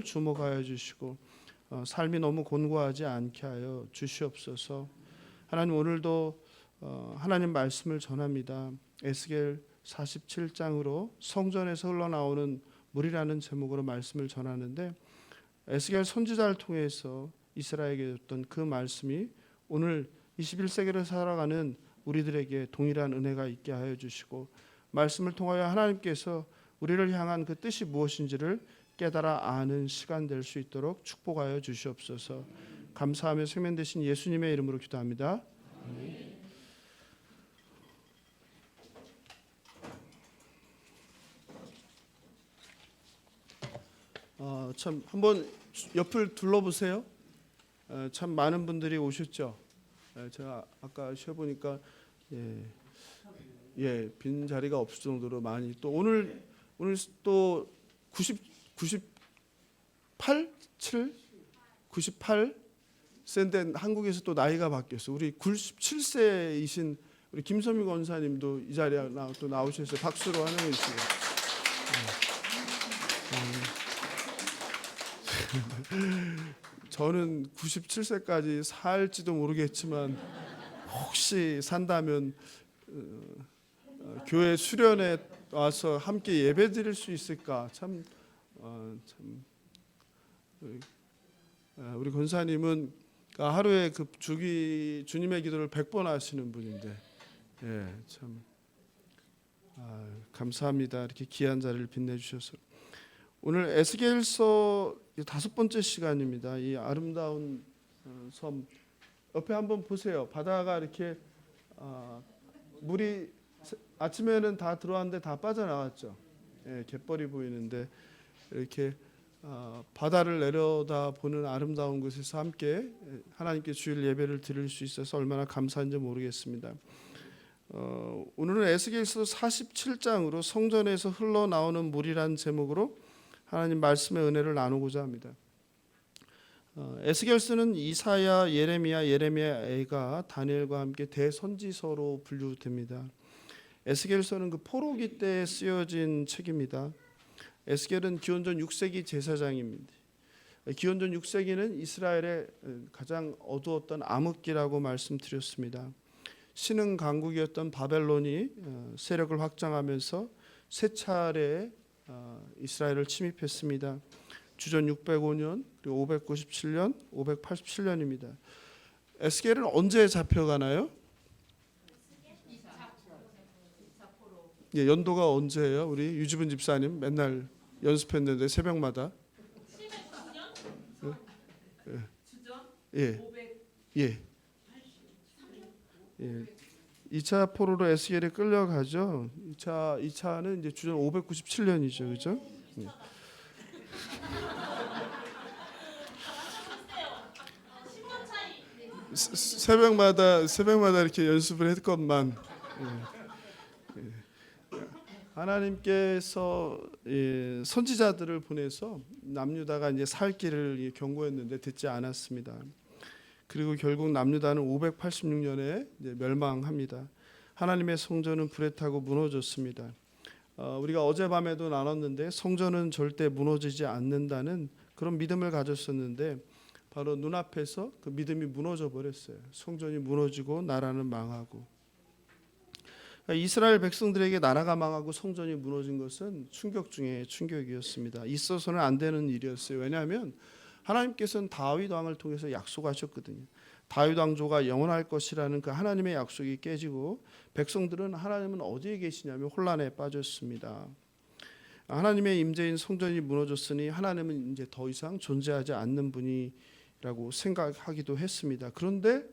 말씀을 주목하여 주시고 삶이 너무 곤고하지 않게 하여 주시옵소서. 하나님, 오늘도 하나님 말씀을 전합니다. 에스겔 47장으로 성전에서 흘러나오는 물이라는 제목으로 말씀을 전하는데, 에스겔 선지자를 통해서 이스라엘에게 줬던 그 말씀이 오늘 21세기를 살아가는 우리들에게 동일한 은혜가 있게 하여 주시고, 말씀을 통하여 하나님께서 우리를 향한 그 뜻이 무엇인지를 깨달아 아는 시간 될 수 있도록 축복하여 주시옵소서. 감사하며 생명 되신 예수님의 이름으로 기도합니다. 참 한번 옆을 둘러보세요. 참 많은 분들이 오셨죠. 제가 아까 쉬어보니까 빈 자리가 없을 정도로 많이, 또 오늘 또 98세인데 한국에서 또 나이가 바뀌었어. 우리 97세이신 우리 김선미 권사님도 이 자리에 또 나오셨어요. 박수로 환영해 주시고. 저는 97세까지 살지도 모르겠지만 혹시 산다면 교회 수련회 와서 함께 예배 드릴 수 있을까? 참 우리 권사님은 하루에 그 주님의 기도를 100번 하시는 분인데, 참 감사합니다. 이렇게 귀한 자리를 빛내주셔서. 오늘 에스겔서 5번째 시간입니다. 이 아름다운 섬 옆에 한번 보세요. 바다가 이렇게 물이 아침에는 다 들어왔는데 다 빠져나왔죠. 갯벌이 보이는데 이렇게 바다를 내려다 보는 아름다운 곳에서 함께 하나님께 주일 예배를 드릴 수 있어서 얼마나 감사한지 모르겠습니다. 오늘은 에스겔서 47장으로 성전에서 흘러나오는 물이라는 제목으로 하나님 말씀의 은혜를 나누고자 합니다. 에스겔서는 이사야, 예레미야가 다니엘과 함께 대선지서로 분류됩니다. 에스겔서는 그 포로기 때에 쓰여진 책입니다. 에스겔은 기원전 6세기 제사장입니다. 기원전 6세기는 이스라엘의 가장 어두웠던 암흑기라고 말씀드렸습니다. 신흥 강국이었던 바벨론이 세력을 확장하면서 세 차례 이스라엘을 침입했습니다. 주전 605년, 그리고 597년, 587년입니다. 에스겔은 언제 잡혀가나요? 연도가 언제예요? 우리 유지분 집사님 맨날 연습했는데 새벽마다. 2차 포로로 에스겔이 끌려가죠. 2차는 이제 주전 597년이죠, 그렇죠? 새벽마다 이렇게 연습을 했건만, 하나님께서 선지자들을 보내서 남유다가 이제 살 길을 경고했는데 듣지 않았습니다. 그리고 결국 남유다는 586년에 이제 멸망합니다. 하나님의 성전은 불에 타고 무너졌습니다. 우리가 어젯밤에도 나눴는데 성전은 절대 무너지지 않는다는 그런 믿음을 가졌었는데 바로 눈앞에서 그 믿음이 무너져 버렸어요. 성전이 무너지고 나라는 망하고. 이스라엘 백성들에게 나라가 망하고 성전이 무너진 것은 충격 중에 충격이었습니다. 있어서는 안 되는 일이었어요. 왜냐하면 하나님께서는 다윗 왕을 통해서 약속하셨거든요. 다윗 왕조가 영원할 것이라는 그 하나님의 약속이 깨지고 백성들은 하나님은 어디에 계시냐며 혼란에 빠졌습니다. 하나님의 임재인 성전이 무너졌으니 하나님은 이제 더 이상 존재하지 않는 분이라고 생각하기도 했습니다. 그런데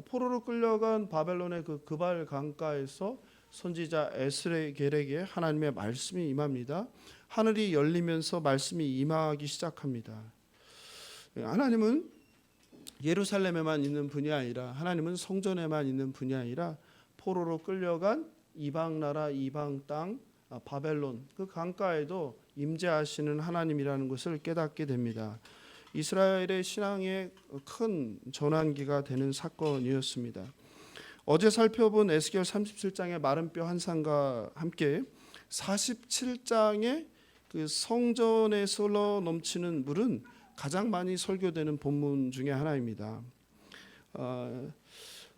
포로로 끌려간 바벨론의 그 그발 강가에서 선지자 에스겔에게 하나님의 말씀이 임합니다. 하늘이 열리면서 말씀이 임하기 시작합니다. 하나님은 예루살렘에만 있는 분이 아니라, 하나님은 성전에만 있는 분이 아니라 포로로 끌려간 이방 나라, 이방 땅, 바벨론 그 강가에도 임재하시는 하나님이라는 것을 깨닫게 됩니다. 이스라엘의 신앙의 큰 전환기가 되는 사건이었습니다. 어제 살펴본 에스겔 37장의 마른 뼈 환상과 함께 47장의 그 성전에서 흘러 넘치는 물은 가장 많이 설교되는 본문 중에 하나입니다.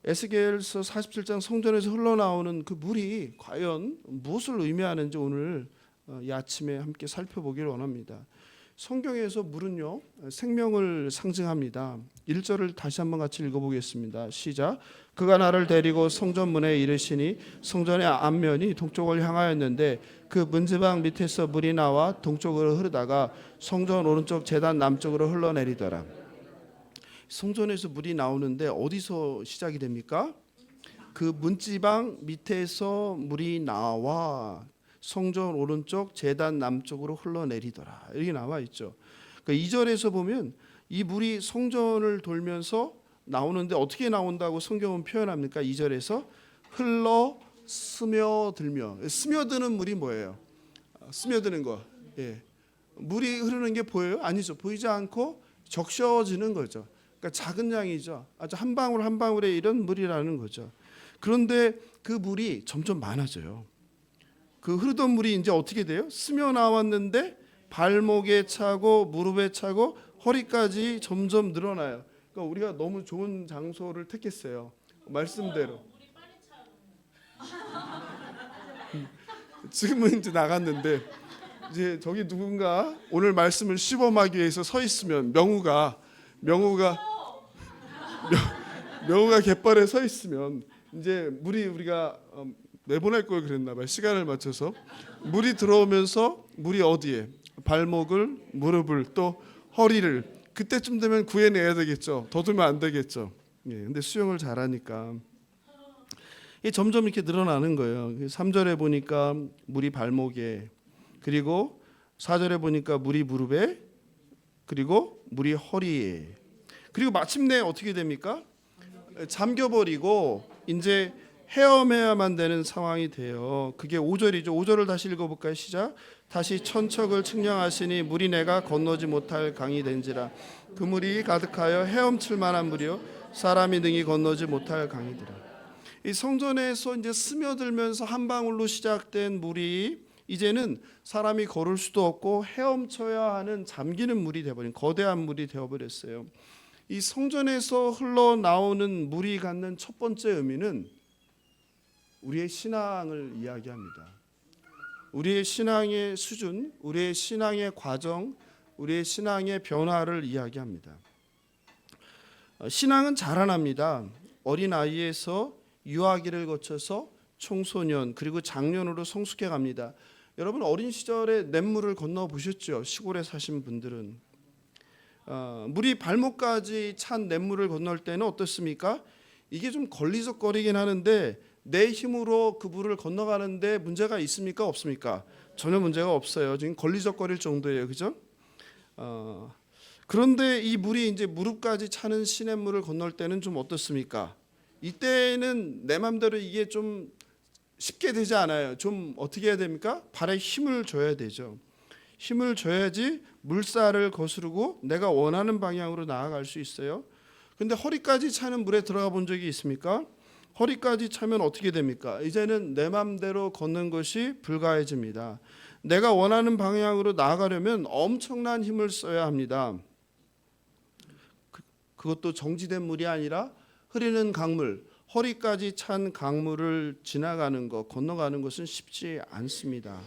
에스겔서 47장 성전에서 흘러나오는 그 물이 과연 무엇을 의미하는지 오늘 이 아침에 함께 살펴보기를 원합니다. 성경에서 물은요 생명을 상징합니다. 1절을 다시 한번 같이 읽어보겠습니다. 시작. 그가 나를 데리고 성전 문에 이르시니 성전의 앞면이 동쪽을 향하였는데 그 문지방 밑에서 물이 나와 동쪽으로 흐르다가 성전 오른쪽 제단 남쪽으로 흘러내리더라. 성전에서 물이 나오는데 어디서 시작이 됩니까? 그 문지방 밑에서 물이 나와 성전 오른쪽 제단 남쪽으로 흘러내리더라. 이렇게 나와 있죠. 그러니까 2절에서 보면 이 물이 성전을 돌면서 나오는데 어떻게 나온다고 성경은 표현합니까? 2절에서 흘러 스며들며. 스며드는 물이 뭐예요? 스며드는 거. 예. 물이 흐르는 게 보여요? 아니죠. 보이지 않고 적셔지는 거죠. 그러니까 작은 양이죠. 아주 한 방울 한 방울의 이런 물이라는 거죠. 그런데 그 물이 점점 많아져요. 그 흐르던 물이 이제 어떻게 돼요? 스며 나왔는데 발목에 차고 무릎에 차고 허리까지 점점 늘어나요. 그러니까 우리가 너무 좋은 장소를 택했어요. 말씀대로. 지금은 이제 나갔는데 이제 저기 누군가 오늘 말씀을 시범하기 위해서 서 있으면 명우가 갯벌에 서 있으면 이제 물이 우리가 내보낼 걸 그랬나 봐요. 시간을 맞춰서 물이 들어오면서 물이 어디에 발목을 무릎을 또 허리를 그때쯤 되면 구해내야 되겠죠. 더 두면 안 되겠죠. 예, 근데 수영을 잘하니까 점점 이렇게 늘어나는 거예요. 3절에 보니까 물이 발목에 그리고 4절에 보니까 물이 무릎에 그리고 물이 허리에 그리고 마침내 어떻게 됩니까? 잠겨버리고 이제 헤엄해야만 되는 상황이 돼요. 그게 5절이죠. 5절을 다시 읽어볼까요? 시작. 다시 천척을 측량하시니 물이 내가 건너지 못할 강이 된지라. 그 물이 가득하여 헤엄칠 만한 물이요 사람이 능히 건너지 못할 강이더라. 이 성전에서 이제 스며들면서 한 방울로 시작된 물이 이제는 사람이 걸을 수도 없고 헤엄쳐야 하는 잠기는 물이 되어버린 거대한 물이 되어버렸어요. 이 성전에서 흘러나오는 물이 갖는 첫 번째 의미는 우리의 신앙을 이야기합니다. 우리의 신앙의 수준, 우리의 신앙의 과정, 우리의 신앙의 변화를 이야기합니다. 신앙은 자라납니다. 어린아이에서 유아기를 거쳐서 청소년 그리고 장년으로 성숙해 갑니다. 여러분 어린 시절에 냇물을 건너 보셨죠? 시골에 사신 분들은 물이 발목까지 찬 냇물을 건널 때는 어떻습니까? 이게 좀 걸리적거리긴 하는데 내 힘으로 그 물을 건너가는데 문제가 있습니까? 없습니까? 전혀 문제가 없어요. 지금 걸리적거릴 정도예요, 그죠? 그런데 이 물이 이제 무릎까지 차는 시냇물을 건널 때는 좀 어떻습니까? 이때는 내 맘대로 이게 좀 쉽게 되지 않아요. 좀 어떻게 해야 됩니까? 발에 힘을 줘야 되죠. 힘을 줘야지 물살을 거스르고 내가 원하는 방향으로 나아갈 수 있어요. 근데 허리까지 차는 물에 들어가 본 적이 있습니까? 허리까지 차면 어떻게 됩니까? 이제는 내 맘대로 걷는 것이 불가해집니다. 내가 원하는 방향으로 나아가려면 엄청난 힘을 써야 합니다. 그것도 정지된 물이 아니라 흐르는 강물, 허리까지 찬 강물을 지나가는 것, 건너가는 것은 쉽지 않습니다.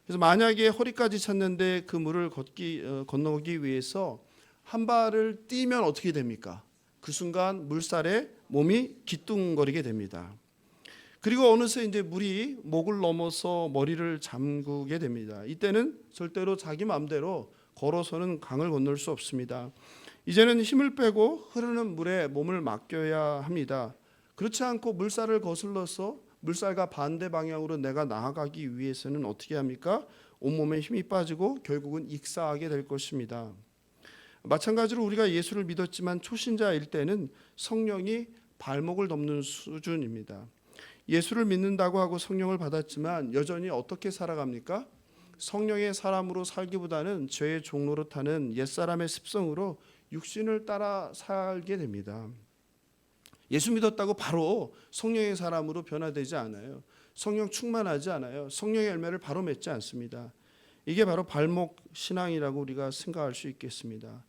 그래서 만약에 허리까지 찼는데 그 물을 건너기 위해서 한 발을 띄면 어떻게 됩니까? 그 순간 물살에 몸이 기뚱거리게 됩니다. 그리고 어느새 이제 물이 목을 넘어서 머리를 잠그게 됩니다. 이때는 절대로 자기 마음대로 걸어서는 강을 건널 수 없습니다. 이제는 힘을 빼고 흐르는 물에 몸을 맡겨야 합니다. 그렇지 않고 물살을 거슬러서 물살과 반대 방향으로 내가 나아가기 위해서는 어떻게 합니까? 온몸에 힘이 빠지고 결국은 익사하게 될 것입니다. 마찬가지로 우리가 예수를 믿었지만 초신자일 때는 성령이 발목을 덮는 수준입니다. 예수를 믿는다고 하고 성령을 받았지만 여전히 어떻게 살아갑니까? 성령의 사람으로 살기보다는 죄의 종로로 타는 옛사람의 습성으로 육신을 따라 살게 됩니다. 예수 믿었다고 바로 성령의 사람으로 변화되지 않아요. 성령 충만하지 않아요. 성령의 열매를 바로 맺지 않습니다. 이게 바로 발목 신앙이라고 우리가 생각할 수 있겠습니다.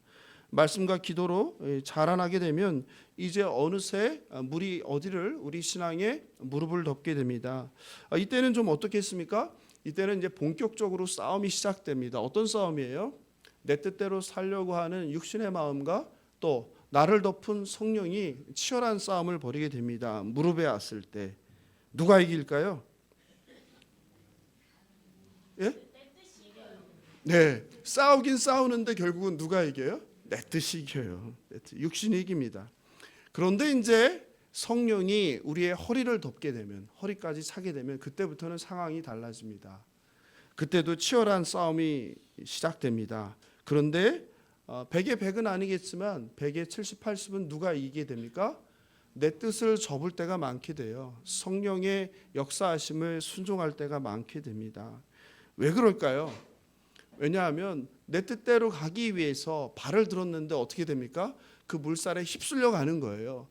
말씀과 기도로 자라나게 되면 이제 어느새 물이 어디를 우리 신앙에 무릎을 덮게 됩니다. 이때는 좀 어떻겠습니까? 이때는 이제 본격적으로 싸움이 시작됩니다. 어떤 싸움이에요? 내 뜻대로 살려고 하는 육신의 마음과 또 나를 덮은 성령이 치열한 싸움을 벌이게 됩니다. 무릎에 왔을 때 누가 이길까요? 예? 네, 싸우긴 싸우는데 결국은 누가 이겨요? 내 뜻이 이겨요. 육신이 이깁니다. 그런데 이제 성령이 우리의 허리를 덮게 되면, 허리까지 차게 되면 그때부터는 상황이 달라집니다. 그때도 치열한 싸움이 시작됩니다. 그런데 100의 100은 아니겠지만 100의 70, 80은 누가 이기게 됩니까? 내 뜻을 접을 때가 많게 돼요. 성령의 역사하심을 순종할 때가 많게 됩니다. 왜 그럴까요? 왜냐하면 내 뜻대로 가기 위해서 발을 들었는데 어떻게 됩니까? 그 물살에 휩쓸려 가는 거예요.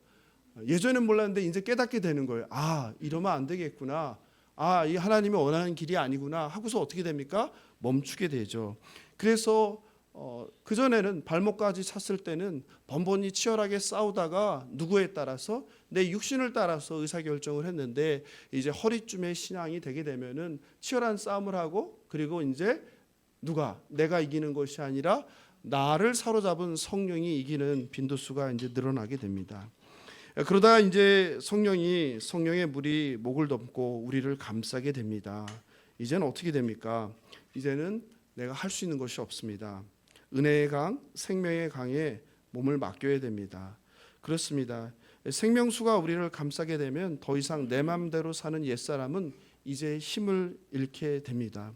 예전엔 몰랐는데 이제 깨닫게 되는 거예요. 아, 이러면 안 되겠구나. 아, 이 하나님이 원하는 길이 아니구나 하고서 어떻게 됩니까? 멈추게 되죠. 그래서 그전에는 발목까지 찼을 때는 번번이 치열하게 싸우다가 누구에 따라서 내 육신을 따라서 의사결정을 했는데 이제 허리쯤에 신앙이 되게 되면은 치열한 싸움을 하고 그리고 이제 누가 내가 이기는 것이 아니라 나를 사로잡은 성령이 이기는 빈도수가 이제 늘어나게 됩니다. 그러다 이제 성령의 물이 목을 덮고 우리를 감싸게 됩니다. 이제는 어떻게 됩니까? 이제는 내가 할 수 있는 것이 없습니다. 은혜의 강, 생명의 강에 몸을 맡겨야 됩니다. 그렇습니다. 생명수가 우리를 감싸게 되면 더 이상 내 마음대로 사는 옛사람은 이제 힘을 잃게 됩니다.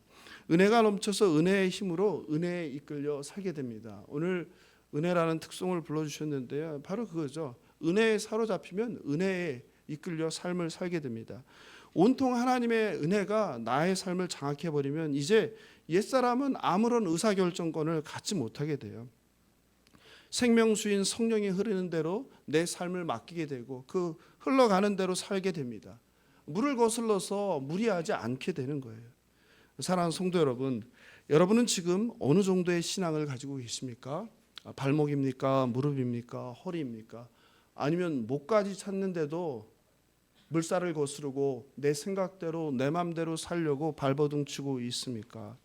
은혜가 넘쳐서 은혜의 힘으로 은혜에 이끌려 살게 됩니다. 오늘 은혜라는 특성을 불러주셨는데요. 바로 그거죠. 은혜에 사로잡히면 은혜에 이끌려 삶을 살게 됩니다. 온통 하나님의 은혜가 나의 삶을 장악해버리면 이제 옛사람은 아무런 의사결정권을 갖지 못하게 돼요. 생명수인 성령이 흐르는 대로 내 삶을 맡기게 되고 그 흘러가는 대로 살게 됩니다. 물을 거슬러서 무리하지 않게 되는 거예요. 사랑하는 성도 여러분, 여러분은 지금 어느 정도의 신앙을 가지고 계십니까? 발목입니까? 무릎입니까? 허리입니까? 아니면 목까지 찼는데도 물살을 거스르고 내 생각대로 내 맘대로 살려고 발버둥 치고 있습니까?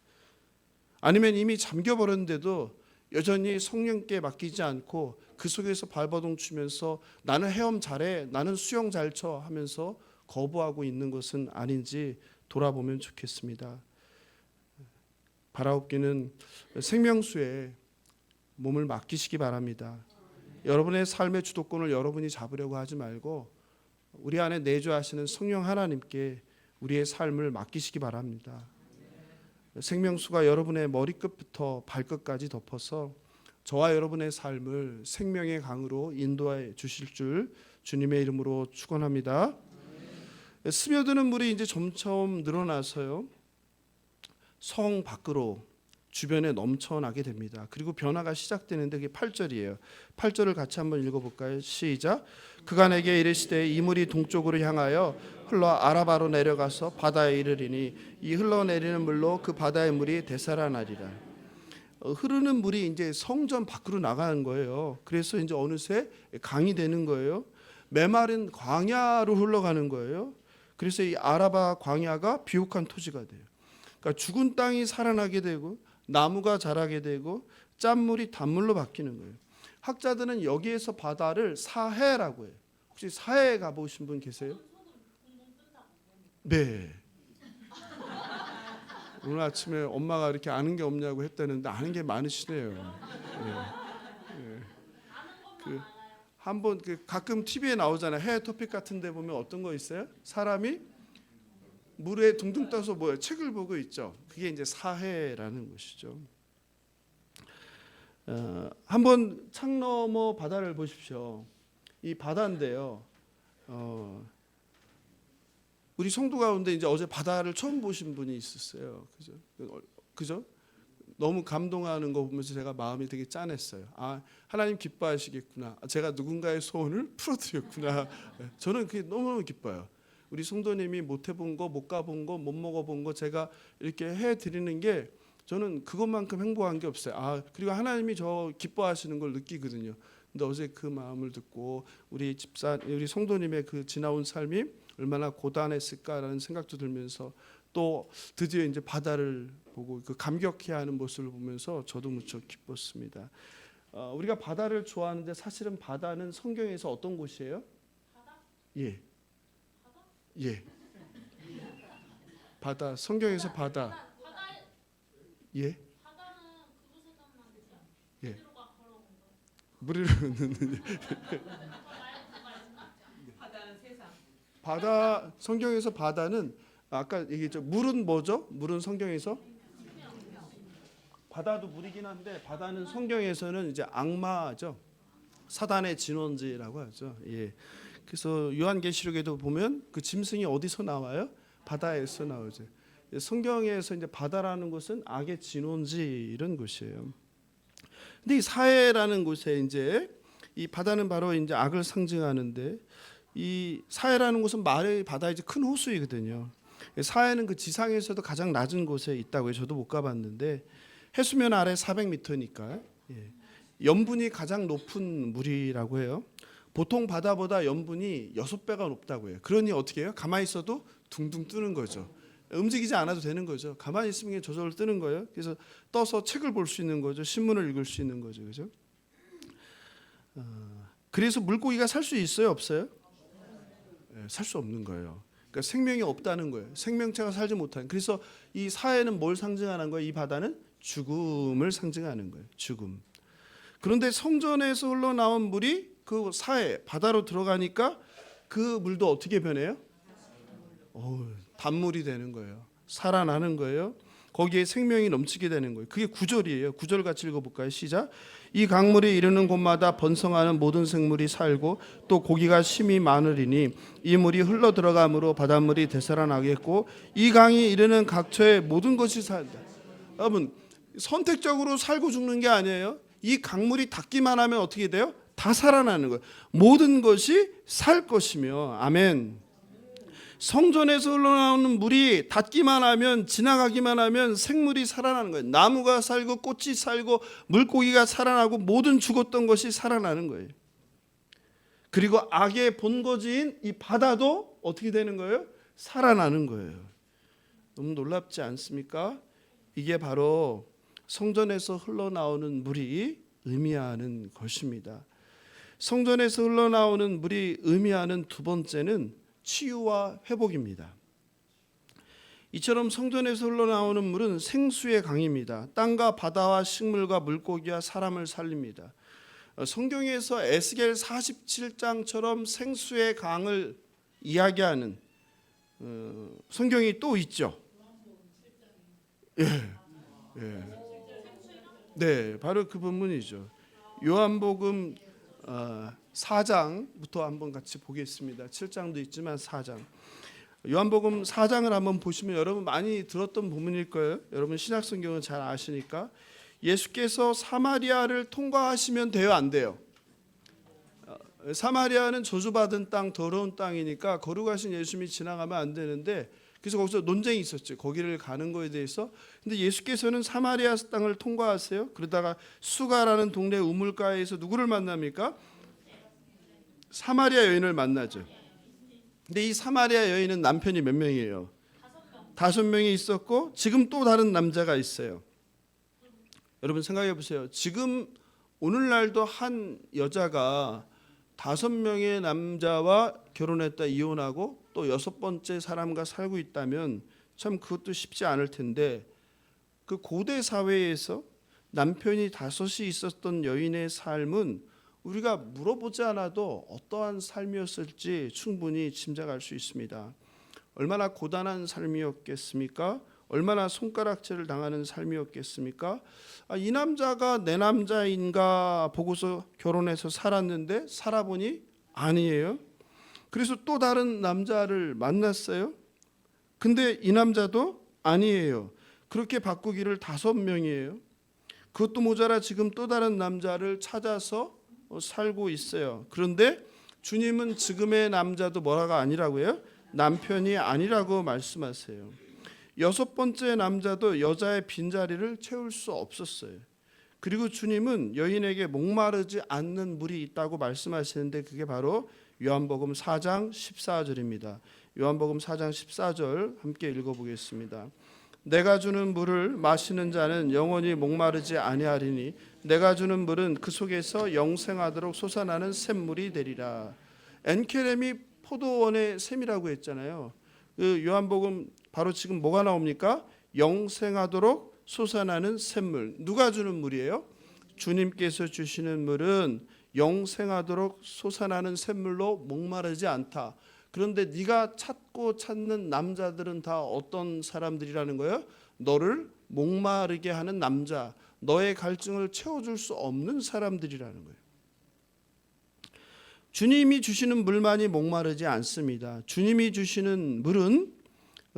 아니면 이미 잠겨버렸는데도 여전히 성령께 맡기지 않고 그 속에서 발버둥 치면서 나는 헤엄 잘해, 나는 수영 잘 쳐 하면서 거부하고 있는 것은 아닌지 돌아보면 좋겠습니다. 바라옵기는 생명수에 몸을 맡기시기 바랍니다. 여러분의 삶의 주도권을 여러분이 잡으려고 하지 말고 우리 안에 내주하시는 성령 하나님께 우리의 삶을 맡기시기 바랍니다. 생명수가 여러분의 머리끝부터 발끝까지 덮어서 저와 여러분의 삶을 생명의 강으로 인도해 주실 줄 주님의 이름으로 축원합니다. 스며드는 물이 이제 점점 늘어나서요. 성 밖으로 주변에 넘쳐나게 됩니다. 그리고 변화가 시작되는데 그게 8절이에요. 8절을 같이 한번 읽어볼까요? 시작. 그가 내게 이르시되 이 물이 동쪽으로 향하여 흘러 아라바로 내려가서 바다에 이르리니 이 흘러내리는 물로 그 바다의 물이 되살아나리라. 흐르는 물이 이제 성전 밖으로 나가는 거예요. 그래서 이제 어느새 강이 되는 거예요. 메마른 광야로 흘러가는 거예요. 그래서 이 아라바 광야가 비옥한 토지가 돼요. 그러니까 죽은 땅이 살아나게 되고 나무가 자라게 되고 짠물이 단물로 바뀌는 거예요. 학자들은 여기에서 바다를 사해라고 해요. 혹시 사해 가보신 분 계세요? 네. 오늘 아침에 엄마가 이렇게 아는 게 없냐고 했다는데 아는 게 많으시네요. 네. 네. 한번 가끔 TV에 나오잖아요. 해외 토픽 같은 데 보면 어떤 거 있어요? 사람이 물에 둥둥 떠서 책을 보고 있죠. 그게 이제 사해라는 것이죠. 한번 창 너머 바다를 보십시오. 이 바다인데요. 우리 성도 가운데 이제 어제 바다를 처음 보신 분이 있었어요. 그죠? 너무 감동하는 거 보면서 제가 마음이 되게 짠했어요. 아, 하나님 기뻐하시겠구나. 제가 누군가의 소원을 풀어드렸구나. 저는 그게 너무너무 기뻐요. 우리 성도님이 못 해본 거, 못 가본 거, 못 먹어본 거 제가 이렇게 해드리는 게 저는 그것만큼 행복한 게 없어요. 그리고 하나님이 저 기뻐하시는 걸 느끼거든요. 근데 어제 그 마음을 듣고 우리 성도님의 그 지나온 삶이 얼마나 고단했을까라는 생각도 들면서 또 드디어 이제 바다를 보고 그 감격해하는 모습을 보면서 저도 무척 기뻤습니다. 우리가 바다를 좋아하는데 사실은 바다는 성경에서 어떤 곳이에요? 바다? 예. 바다? 예. 바다. 성경에서 바다. 예. 바다는 그곳에서만 예. 무리로 넣는 바다는 세상. 바다 성경에서 바다는 아까 얘기했죠. 물은 뭐죠? 물은 성경에서 바다도 물이긴 한데 바다는 성경에서는 이제 악마죠. 사단의 진원지라고 하죠. 예. 그래서 요한계시록에도 보면 그 짐승이 어디서 나와요? 바다에서 나오죠. 성경에서 이제 바다라는 곳은 악의 진원지 이런 곳이에요. 근데 이 사해라는 곳에 이제 이 바다는 바로 이제 악을 상징하는데 이 사해라는 곳은 말의 바다의 큰 호수이거든요. 사해는 그 지상에서도 가장 낮은 곳에 있다고 해요. 저도 못 가봤는데 해수면 아래 400m니까 염분이 가장 높은 물이라고 해요. 보통 바다보다 염분이 6배가 높다고 해요. 그러니 어떻게 해요? 가만히 있어도 둥둥 뜨는 거죠. 움직이지 않아도 되는 거죠. 가만히 있으면 저절로 뜨는 거예요. 그래서 떠서 책을 볼 수 있는 거죠. 신문을 읽을 수 있는 거죠. 그죠? 그래서 물고기가 살 수 있어요? 없어요? 살 수 없는 거예요. 그러니까 생명이 없다는 거예요. 생명체가 살지 못하는. 그래서 이 사해는 뭘 상징하는 거예요? 이 바다는 죽음을 상징하는 거예요. 죽음. 그런데 성전에서 흘러나온 물이 그 사해 바다로 들어가니까 그 물도 어떻게 변해요? 단물이 되는 거예요. 살아나는 거예요. 거기에 생명이 넘치게 되는 거예요. 그게 9절이에요. 9절 같이 읽어볼까요? 시작. 이 강물이 이르는 곳마다 번성하는 모든 생물이 살고 또 고기가 심히 많으리니 이 물이 흘러 들어감으로 바닷물이 되살아나겠고 이 강이 이르는 각처의 모든 것이 살다. 여러분 선택적으로 살고 죽는 게 아니에요. 이 강물이 닿기만 하면 어떻게 돼요? 다 살아나는 거예요. 모든 것이 살 것이며 아멘. 성전에서 흘러나오는 물이 닿기만 하면 지나가기만 하면 생물이 살아나는 거예요. 나무가 살고 꽃이 살고 물고기가 살아나고 모든 죽었던 것이 살아나는 거예요. 그리고 악의 본거지인 이 바다도 어떻게 되는 거예요? 살아나는 거예요. 너무 놀랍지 않습니까? 이게 바로 성전에서 흘러나오는 물이 의미하는 것입니다. 성전에서 흘러나오는 물이 의미하는 두 번째는 치유와 회복입니다. 이처럼 성전에서 흘러나오는 물은 생수의 강입니다. 땅과 바다와 식물과 물고기와 사람을 살립니다. 성경에서 에스겔 47장처럼 생수의 강을 이야기하는 성경이 또 있죠. 네, 바로 그 본문이죠. 요한복음 4장부터 한번 같이 보겠습니다. 7장도 있지만 4장. 요한복음 4장을 한번 보시면 여러분 많이 들었던 부분일 거예요. 여러분 신약성경은 잘 아시니까 예수께서 사마리아를 통과하시면 돼요, 안 돼요? 사마리아는 저주받은 땅, 더러운 땅이니까 거룩하신 예수님이 지나가면 안 되는데 그래서 거기서 논쟁이 있었죠. 거기를 가는 거에 대해서. 근데 예수께서는 사마리아 땅을 통과하세요. 그러다가 수가라는 동네 우물가에서 누구를 만납니까? 사마리아 여인을 만나죠. 근데 이 사마리아 여인은 남편이 몇 명이에요? 5명이 있었고 지금 또 다른 남자가 있어요. 여러분 생각해 보세요. 지금 오늘날도 한 여자가 5명의 남자와 결혼했다 이혼하고 또 6번째 사람과 살고 있다면 참 그것도 쉽지 않을 텐데 그 고대 사회에서 남편이 5이 있었던 여인의 삶은 우리가 물어보지 않아도 어떠한 삶이었을지 충분히 짐작할 수 있습니다. 얼마나 고단한 삶이었겠습니까? 얼마나 손가락질을 당하는 삶이었겠습니까? 이 남자가 내 남자인가 보고서 결혼해서 살았는데 살아보니 아니에요. 그래서 또 다른 남자를 만났어요. 근데 이 남자도 아니에요. 그렇게 바꾸기를 5명이에요. 그것도 모자라 지금 또 다른 남자를 찾아서 살고 있어요. 그런데 주님은 지금의 남자도 뭐라가 아니라고요? 남편이 아니라고 말씀하세요. 여섯 번째 남자도 여자의 빈자리를 채울 수 없었어요. 그리고 주님은 여인에게 목마르지 않는 물이 있다고 말씀하시는데 그게 바로 요한복음 4장 14절입니다. 요한복음 4장 14절 함께 읽어보겠습니다. 내가 주는 물을 마시는 자는 영원히 목마르지 아니하리니 내가 주는 물은 그 속에서 영생하도록 솟아나는 샘물이 되리라. 엔케렘이 포도원의 샘이라고 했잖아요. 그 요한복음 바로 지금 뭐가 나옵니까? 영생하도록 솟아나는 샘물. 누가 주는 물이에요? 주님께서 주시는 물은 영생하도록 솟아나는 샘물로 목마르지 않다. 그런데 네가 찾고 찾는 남자들은 다 어떤 사람들이라는 거예요? 너를 목마르게 하는 남자, 너의 갈증을 채워줄 수 없는 사람들이라는 거예요. 주님이 주시는 물만이 목마르지 않습니다. 주님이 주시는 물은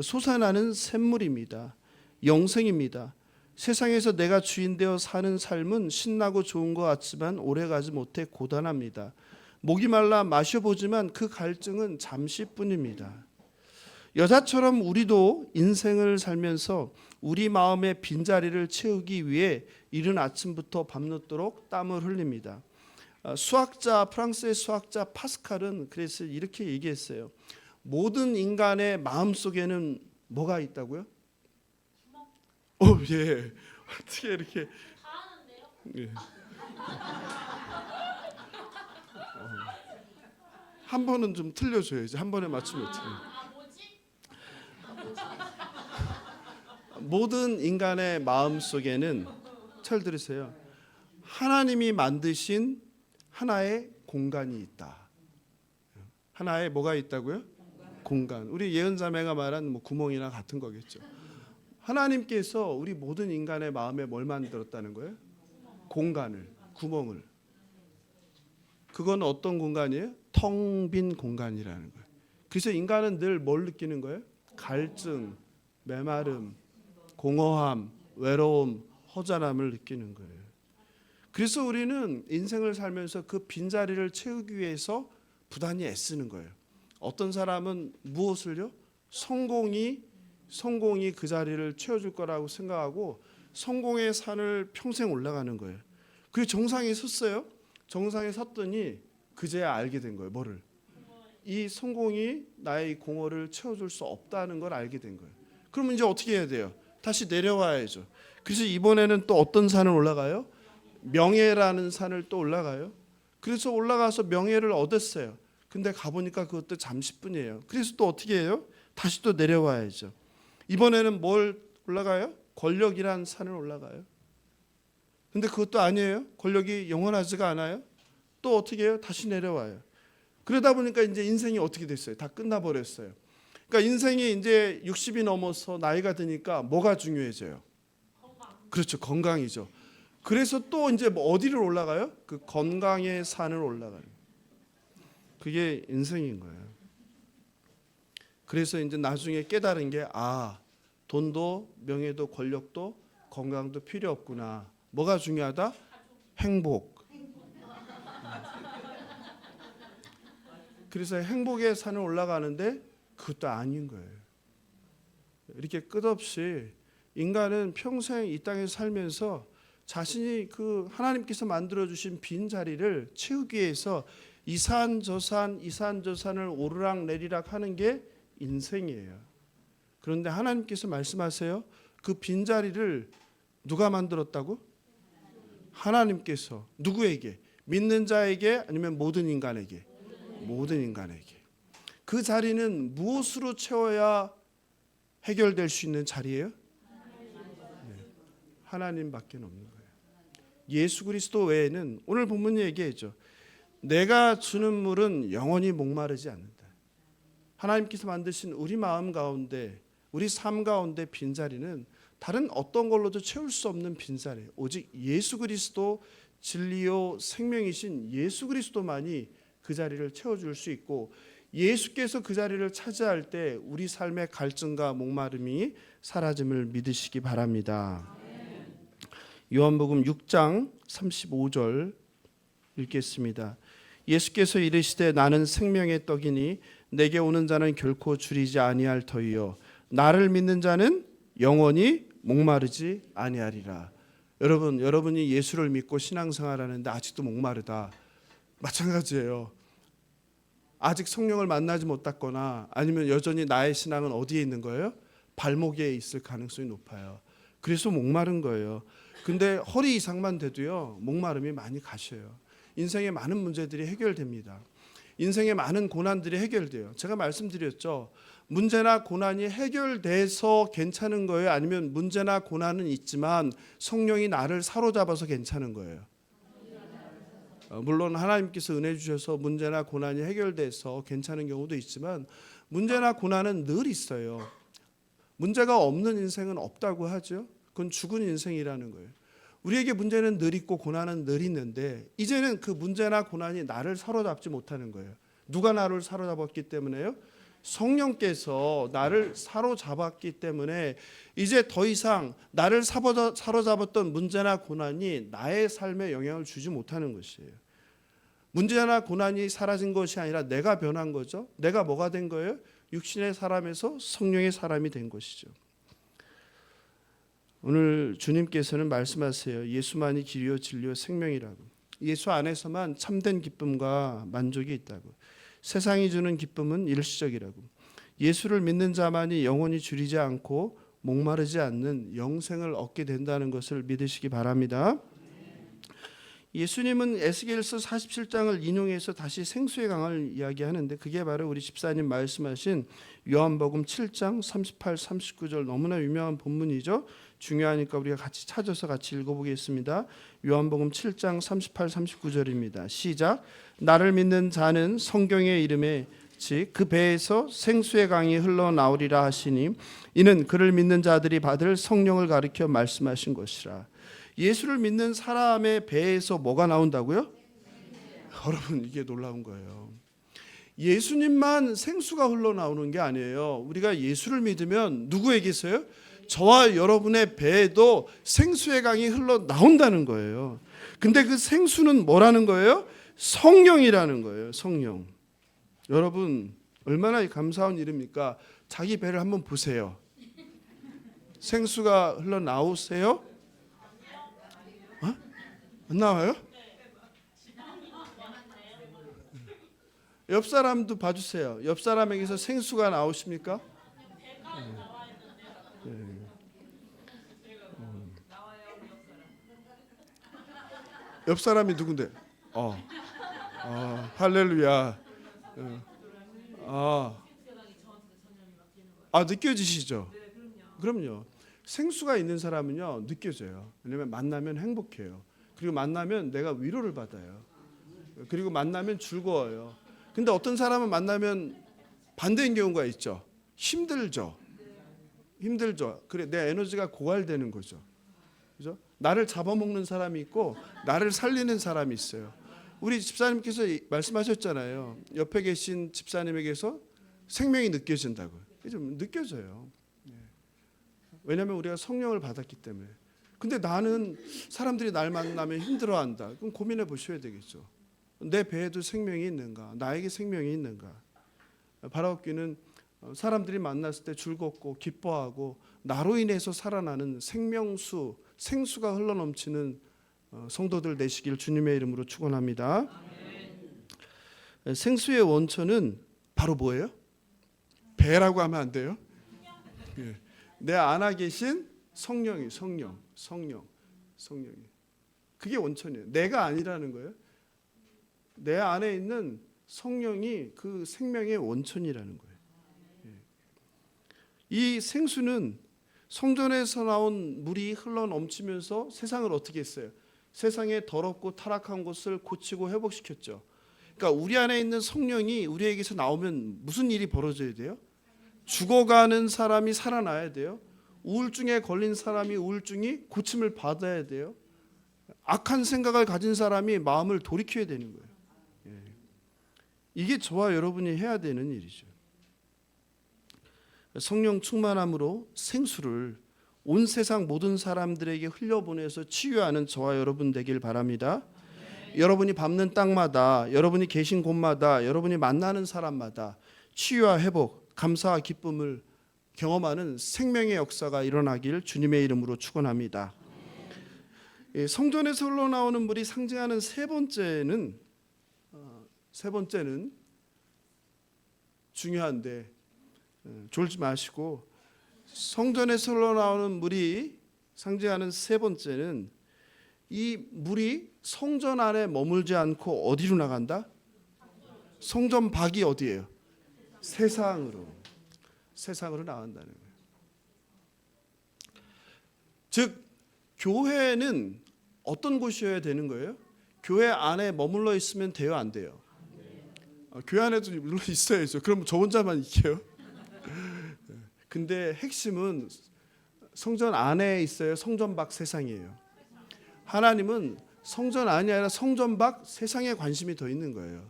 솟아나는 샘물입니다. 영생입니다. 세상에서 내가 주인 되어 사는 삶은 신나고 좋은 것 같지만 오래가지 못해 고단합니다. 목이 말라 마셔보지만 그 갈증은 잠시뿐입니다. 여자처럼 우리도 인생을 살면서 우리 마음의 빈자리를 채우기 위해 이른 아침부터 밤늦도록 땀을 흘립니다. 프랑스의 수학자 파스칼은 그래서 이렇게 얘기했어요. 모든 인간의 마음속에는 뭐가 있다고요? 예. 어떻게 이렇게 다 하는데요? 예. 한 번은 좀 틀려줘야지. 한 번에 맞추면 어떡해. 뭐지? 모든 인간의 마음속에는 잘 들으세요. 하나님이 만드신 하나의 공간이 있다. 하나의 뭐가 있다고요? 공간. 우리 예은자매가 말한 뭐 구멍이나 같은 거겠죠. 하나님께서 우리 모든 인간의 마음에 뭘 만들었다는 거예요? 공간을, 구멍을. 그건 어떤 공간이에요? 텅 빈 공간이라는 거예요. 그래서 인간은 늘 뭘 느끼는 거예요? 갈증, 메마름, 공허함, 외로움, 허전함을 느끼는 거예요. 그래서 우리는 인생을 살면서 그 빈자리를 채우기 위해서 부단히 애쓰는 거예요. 어떤 사람은 무엇을요? 성공이 그 자리를 채워줄 거라고 생각하고 성공의 산을 평생 올라가는 거예요. 그리고 정상에 섰어요. 정상에 섰더니 그제야 알게 된 거예요. 뭐를? 이 성공이 나의 공허를 채워줄 수 없다는 걸 알게 된 거예요. 그러면 이제 어떻게 해야 돼요? 다시 내려와야죠. 그래서 이번에는 또 어떤 산을 올라가요? 명예라는 산을 또 올라가요. 그래서 올라가서 명예를 얻었어요. 근데 가보니까 그것도 잠시뿐이에요. 그래서 또 어떻게 해요? 다시 또 내려와야죠. 이번에는 뭘 올라가요? 권력이란 산을 올라가요. 근데 그것도 아니에요. 권력이 영원하지가 않아요. 또 어떻게 해요? 다시 내려와요. 그러다 보니까 이제 인생이 어떻게 됐어요? 다 끝나버렸어요. 그러니까 인생이 이제 60이 넘어서 나이가 드니까 뭐가 중요해져요? 그렇죠. 건강이죠. 그래서 또 이제 뭐 어디를 올라가요? 그 건강의 산을 올라가요. 그게 인생인 거예요. 그래서 이제 나중에 깨달은 게 돈도 명예도 권력도 건강도 필요 없구나. 뭐가 중요하다? 행복. 그래서 행복의 산을 올라가는데 그것도 아닌 거예요. 이렇게 끝없이 인간은 평생 이 땅에 살면서 자신이 그 하나님께서 만들어 주신 빈 자리를 채우기 위해서 이 산 저 산을 오르락 내리락 하는 게 인생이에요. 그런데 하나님께서 말씀하세요. 그 빈자리를 누가 만들었다고? 하나님께서. 누구에게? 믿는 자에게 아니면 모든 인간에게? 모든 인간에게. 그 자리는 무엇으로 채워야 해결될 수 있는 자리예요? 네. 하나님밖에 없는 거예요. 예수 그리스도 외에는 오늘 본문이 얘기했죠. 내가 주는 물은 영원히 목마르지 않는다. 하나님께서 만드신 우리 마음 가운데 우리 삶 가운데 빈자리는 다른 어떤 걸로도 채울 수 없는 빈자리. 오직 예수 그리스도 진리요 생명이신 예수 그리스도만이 그 자리를 채워줄 수 있고 예수께서 그 자리를 차지할 때 우리 삶의 갈증과 목마름이 사라짐을 믿으시기 바랍니다. 요한복음 6장 35절 읽겠습니다. 예수께서 이르시되 나는 생명의 떡이니 내게 오는 자는 결코 줄이지 아니할 터이요 나를 믿는 자는 영원히 목마르지 아니하리라. 여러분이 예수를 믿고 신앙생활하는데 아직도 목마르다. 마찬가지예요. 아직 성령을 만나지 못했거나 아니면 여전히 나의 신앙은 어디에 있는 거예요? 발목에 있을 가능성이 높아요. 그래서 목마른 거예요. 근데 허리 이상만 돼도요, 목마름이 많이 가셔요. 인생의 많은 문제들이 해결됩니다. 인생의 많은 고난들이 해결돼요. 제가 말씀드렸죠. 문제나 고난이 해결돼서 괜찮은 거예요? 아니면 문제나 고난은 있지만 성령이 나를 사로잡아서 괜찮은 거예요? 물론 하나님께서 은혜 주셔서 문제나 고난이 해결돼서 괜찮은 경우도 있지만 문제나 고난은 늘 있어요. 문제가 없는 인생은 없다고 하죠. 그건 죽은 인생이라는 거예요. 우리에게 문제는 늘 있고 고난은 늘 있는데 이제는 그 문제나 고난이 나를 사로잡지 못하는 거예요. 누가 나를 사로잡았기 때문에요? 성령께서 나를 사로잡았기 때문에 이제 더 이상 나를 사로잡았던 문제나 고난이 나의 삶에 영향을 주지 못하는 것이에요. 문제나 고난이 사라진 것이 아니라 내가 변한 거죠. 내가 뭐가 된 거예요? 육신의 사람에서 성령의 사람이 된 것이죠. 오늘 주님께서는 말씀하세요. 예수만이 길이요 진리요 생명이라고. 예수 안에서만 참된 기쁨과 만족이 있다고. 세상이 주는 기쁨은 일시적이라고. 예수를 믿는 자만이 영원히 줄이지 않고 목마르지 않는 영생을 얻게 된다는 것을 믿으시기 바랍니다. 예수님은 에스겔서 47장을 인용해서 다시 생수의 강을 이야기하는데 그게 바로 우리 집사님 말씀하신 요한복음 7장 38, 39절 너무나 유명한 본문이죠. 중요하니까 우리가 같이 찾아서 같이 읽어보겠습니다. 요한복음 7장 38, 39절입니다. 시작. 나를 믿는 자는 성경의 이름에 즉 그 배에서 생수의 강이 흘러나오리라 하시니 이는 그를 믿는 자들이 받을 성령을 가리켜 말씀하신 것이라. 예수를 믿는 사람의 배에서 뭐가 나온다고요? 여러분 이게 놀라운 거예요. 예수님만 생수가 흘러나오는 게 아니에요. 우리가 예수를 믿으면 누구에게서요? 저와 여러분의 배에도 생수의 강이 흘러나온다는 거예요. 근데 그 생수는 뭐라는 거예요? 성령이라는 거예요. 성령. 여러분 얼마나 감사한 일입니까? 자기 배를 한번 보세요. 생수가 흘러나오세요? 안 나와요? 옆 사람도 봐주세요. 옆 사람에게서 생수가 나오십니까? 옆 사람이 누군데? 할렐루야. 느껴지시죠? 그럼요. 생수가 있는 사람은요 느껴져요. 왜냐면 만나면 행복해요. 그리고 만나면 내가 위로를 받아요. 그리고 만나면 즐거워요. 근데 어떤 사람은 만나면 반대인 경우가 있죠. 힘들죠. 그래 내 에너지가 고갈되는 거죠. 그죠? 나를 잡아먹는 사람이 있고 나를 살리는 사람이 있어요. 우리 집사님께서 말씀하셨잖아요. 옆에 계신 집사님에게서 생명이 느껴진다고. 좀 느껴져요. 왜냐하면 우리가 성령을 받았기 때문에. 근데 나는 사람들이 날 만나면 힘들어한다. 그럼 고민해 보셔야 되겠죠. 내 배에도 생명이 있는가? 나에게 생명이 있는가? 바라옵기는 사람들이 만났을 때 즐겁고 기뻐하고 나로 인해서 살아나는 생명수, 생수가 흘러넘치는 성도들 되시길 주님의 이름으로 축원합니다. 생수의 원천은 바로 뭐예요? 배라고 하면 안 돼요? 내 안에 계신 성령이 성령이 그게 원천이에요. 내가 아니라는 거예요. 내 안에 있는 성령이 그 생명의 원천이라는 거예요. 이 생수는 성전에서 나온 물이 흘러 넘치면서 세상을 어떻게 했어요? 세상의 더럽고 타락한 것을 고치고 회복시켰죠. 그러니까 우리 안에 있는 성령이 우리에게서 나오면 무슨 일이 벌어져야 돼요? 죽어가는 사람이 살아나야 돼요. 우울증에 걸린 사람이 우울증이 고침을 받아야 돼요. 악한 생각을 가진 사람이 마음을 돌이켜야 되는 거예요. 이게 저와 여러분이 해야 되는 일이죠. 성령 충만함으로 생수를 온 세상 모든 사람들에게 흘려보내서 치유하는 저와 여러분 되길 바랍니다. 여러분이 밟는 땅마다, 여러분이 계신 곳마다, 여러분이 만나는 사람마다 치유와 회복, 감사와 기쁨을 경험하는 생명의 역사가 일어나길 주님의 이름으로 축원합니다. 성전에서 흘러나오는 물이 상징하는 세 번째는 중요한데 졸지 마시고, 성전에서 흘러나오는 물이 상징하는 세 번째는 이 물이 성전 안에 머물지 않고 어디로 나간다? 성전 밖이 어디예요? 세상으로 나간다는 거예요. 즉 교회는 어떤 곳이어야 되는 거예요? 교회 안에 머물러 있으면 돼요, 안 돼요? 교회 안에도 물론 있어야죠. 그럼 저 혼자만 있게요? 근데 핵심은 성전 안에 있어요, 성전 밖 세상이에요? 하나님은 성전 안이 아니라 성전 밖 세상에 관심이 더 있는 거예요.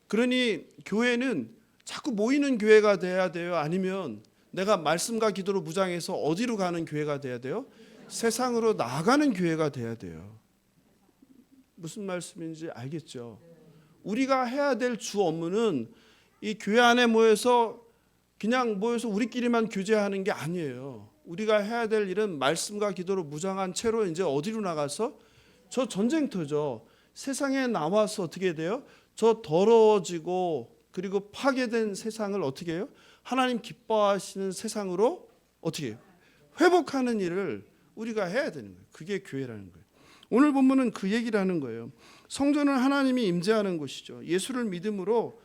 그러니 교회는 자꾸 모이는 교회가 돼야 돼요? 아니면 내가 말씀과 기도로 무장해서 어디로 가는 교회가 돼야 돼요? 세상으로 나가는 교회가 돼야 돼요. 무슨 말씀인지 알겠죠? 우리가 해야 될 주 업무는 이 교회 안에 모여서 그냥 모여서 우리끼리만 교제하는 게 아니에요. 우리가 해야 될 일은 말씀과 기도로 무장한 채로 이제 어디로 나가서 저 전쟁터죠. 세상에 나와서 어떻게 돼요? 저 더러워지고 그리고 파괴된 세상을 어떻게 해요? 하나님 기뻐하시는 세상으로 어떻게 해요? 회복하는 일을 우리가 해야 되는 거예요. 그게 교회라는 거예요. 오늘 본문은 그 얘기를 하는 거예요. 성전은 하나님이 임재하는 곳이죠. 예수를 믿음으로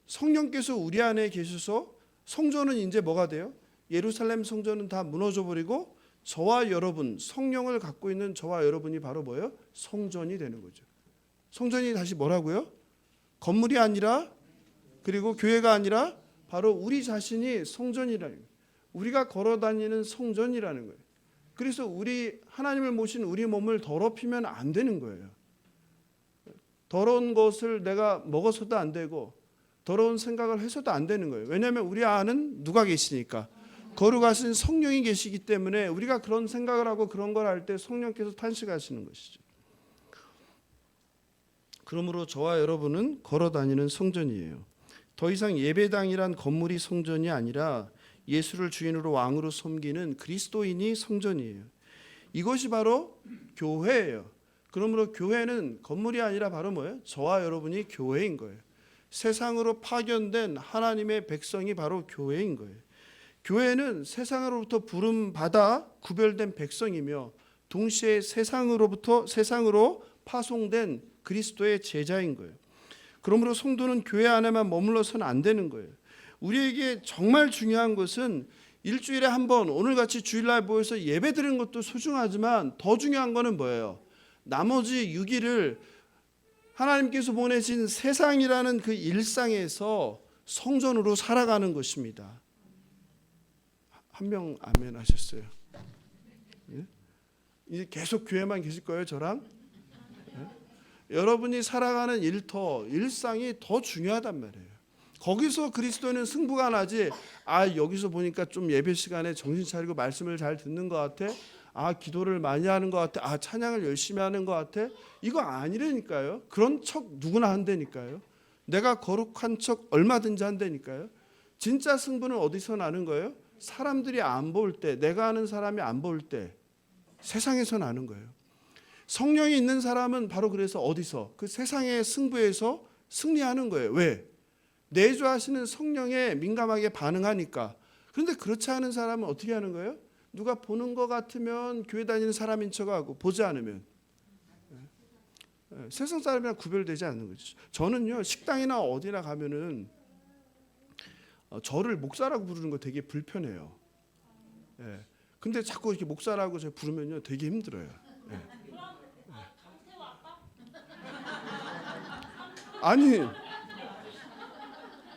성령께서 우리 안에 계셔서 성전은 이제 뭐가 돼요? 예루살렘 성전은 다 무너져 버리고 저와 여러분, 성령을 갖고 있는 저와 여러분이 바로 뭐예요? 성전이 되는 거죠. 성전이 다시 뭐라고요? 건물이 아니라, 그리고 교회가 아니라 바로 우리 자신이 성전이라는 거예요. 우리가 걸어다니는 성전이라는 거예요. 그래서 우리 하나님을 모신 우리 몸을 더럽히면 안 되는 거예요. 더러운 것을 내가 먹어서도 안 되고 더러운 생각을 해서도 안 되는 거예요. 왜냐하면 우리 안은 누가 계시니까? 거룩하신 성령이 계시기 때문에 우리가 그런 생각을 하고 그런 걸 할 때 성령께서 탄식하시는 것이죠. 그러므로 저와 여러분은 걸어다니는 성전이에요. 더 이상 예배당이란 건물이 성전이 아니라 예수를 주인으로 왕으로 섬기는 그리스도인이 성전이에요. 이것이 바로 교회예요. 그러므로 교회는 건물이 아니라 바로 뭐예요? 저와 여러분이 교회인 거예요. 세상으로 파견된 하나님의 백성이 바로 교회인 거예요. 교회는 세상으로부터 부름받아 구별된 백성이며 동시에 세상으로 파송된 그리스도의 제자인 거예요. 그러므로 성도는 교회 안에만 머물러서는 안 되는 거예요. 우리에게 정말 중요한 것은 일주일에 한 번 오늘같이 주일날 모여서 예배 드리는 것도 소중하지만 더 중요한 거는 뭐예요? 나머지 6일을 하나님께서 보내신 세상이라는 그 일상에서 성전으로 살아가는 것입니다. 한 명 아멘 하셨어요. 예? 이제 계속 교회만 계실 거예요, 저랑? 예? 여러분이 살아가는 일상이 더 중요하단 말이에요. 거기서 그리스도는 승부가 나지, 여기서 보니까 좀 예배 시간에 정신 차리고 말씀을 잘 듣는 것 같아, 기도를 많이 하는 것 같아, 찬양을 열심히 하는 것 같아, 이거 아니라니까요. 그런 척 누구나 한다니까요. 내가 거룩한 척 얼마든지 한다니까요. 진짜 승부는 어디서 나는 거예요? 사람들이 안 볼 때, 내가 아는 사람이 안 볼 때 세상에서 나는 거예요. 성령이 있는 사람은 바로 그래서 어디서? 그 세상의 승부에서 승리하는 거예요. 왜? 내주하시는 성령에 민감하게 반응하니까. 그런데 그렇지 않은 사람은 어떻게 하는 거예요? 누가 보는 것 같으면 교회 다니는 사람인 척하고 보지 않으면 세상 사람이랑 구별되지 않는 거죠. 저는요, 식당이나 어디나 가면은 저를 목사라고 부르는 거 되게 불편해요. 근데 자꾸 이렇게 목사라고 제가 부르면요 되게 힘들어요.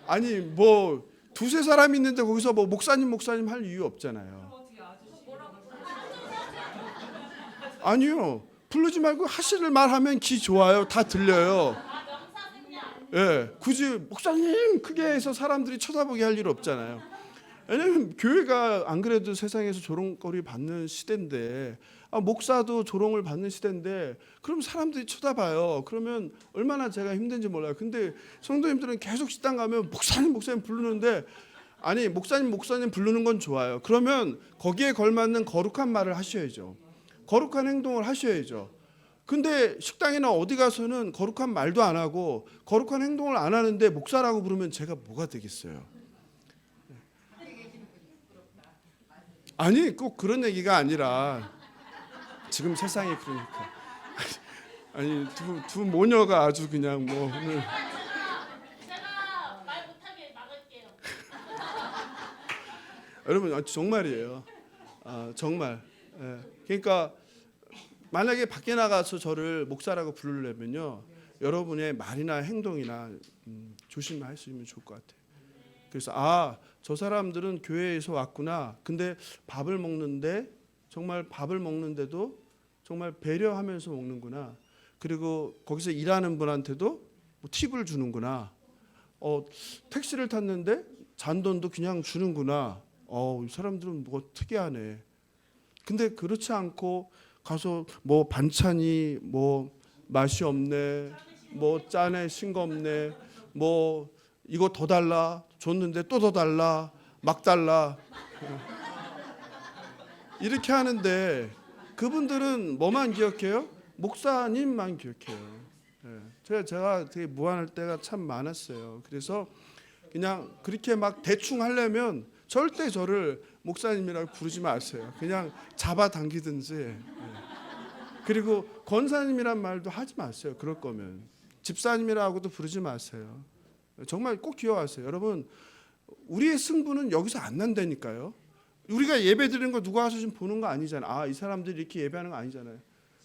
아니 뭐 두세 사람이 있는데 거기서 뭐 목사님 할 이유 없잖아요. 아니요, 부르지 말고 하시를 말하면 기 좋아요. 다 들려요. 굳이 목사님 크게 해서 사람들이 쳐다보게 할 일 없잖아요. 왜냐하면 교회가 안 그래도 세상에서 조롱거리 받는 시대인데, 목사도 조롱을 받는 시대인데, 그럼 사람들이 쳐다봐요. 그러면 얼마나 제가 힘든지 몰라요. 근데 성도님들은 계속 식당 가면 목사님 부르는데 아니 목사님 부르는 건 좋아요. 그러면 거기에 걸맞는 거룩한 말을 하셔야죠. 거룩한 행동을 하셔야죠. 근데 식당이나 어디 가서는 거룩한 말도 안 하고 거룩한 행동을 안 하는데 목사라고 부르면 제가 뭐가 되겠어요? 아니 꼭 그런 얘기가 아니라 지금 세상이 그러니까 아니 두 모녀가 아주 그냥 뭐 오늘 제가 말 못하게 막을게요. 여러분 정말이에요. 정말. 예. 그러니까 만약에 밖에 나가서 저를 목사라고 부르려면요, 여러분의 말이나 행동이나 조심하시면 좋을 것 같아요. 그래서 저 사람들은 교회에서 왔구나. 근데 밥을 먹는데 정말 밥을 먹는데도 정말 배려하면서 먹는구나. 그리고 거기서 일하는 분한테도 뭐 팁을 주는구나. 택시를 탔는데 잔돈도 그냥 주는구나. 이 사람들은 뭐 특이하네. 근데 그렇지 않고 가서 뭐 반찬이 뭐 맛이 없네, 뭐 짜네, 싱겁네, 뭐 이거 더 달라 줬는데 또 더 달라, 막 달라 이렇게 하는데 그분들은 뭐만 기억해요? 목사님만 기억해요. 제가 되게 무안할 때가 참 많았어요. 그래서 그냥 그렇게 막 대충 하려면 절대 저를 목사님이라고 부르지 마세요. 그냥 잡아당기든지. 그리고 권사님이란 말도 하지 마세요. 그럴 거면 집사님이라고도 부르지 마세요. 정말 꼭 기억하세요. 여러분, 우리의 승부는 여기서 안 난다니까요. 우리가 예배 드리는 거 누가 와서 지금 보는 거 아니잖아요. 이 사람들이 이렇게 예배하는 거 아니잖아요.